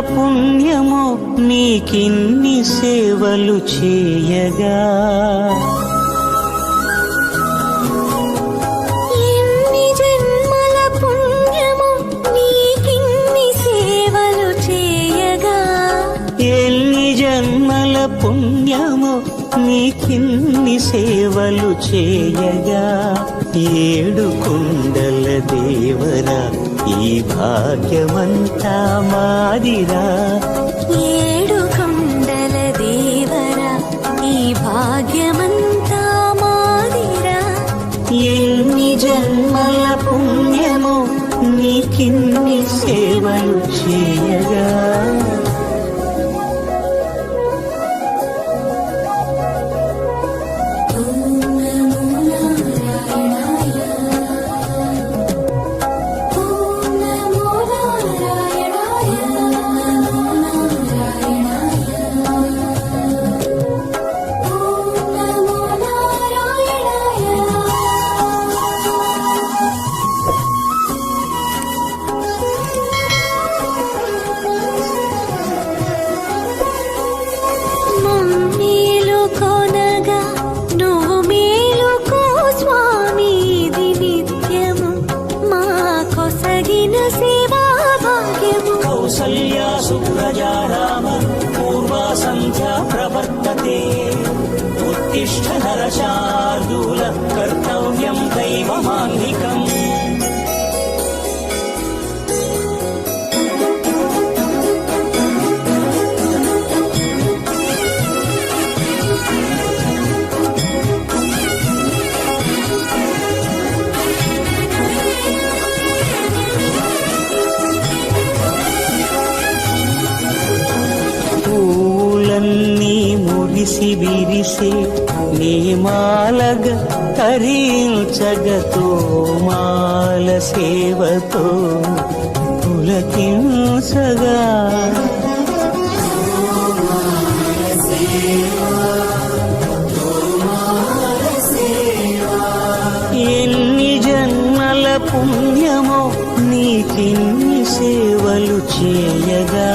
పుణ్యమో నీకిన్ని సేవలు చేయగా, ఎన్ని జన్మల పుణ్యమో నీకిన్ని సేవలు చేయగా, ఎన్ని జన్మల పుణ్యమో నీకిన్ని సేవలు చేయగా, ఏడు కొండల దేవరా ఈ భాగ్యమంతా మాదిరా, ఏడు కొండల దేవరా ఈ భాగ్యమంతా మాదిరా, ఎన్ని జన్మల పుణ్యమో నీకిన్ని సేవలు చేయగా. కౌసల్యా సుప్రజా రామ పూర్వా సంధ్యా ప్రవర్తతే, ఉత్తిష్ఠ నరశార్దూల కర్తవ్యం దైవమాన్నికం. పూలన్నీ మురిసి విరిసే నీమాలగ తరించగతో మాల సేవతో పులకించగా, ఎన్ని జన్మల పుణ్యమో నీకిన్ని సేవలు చేయగా.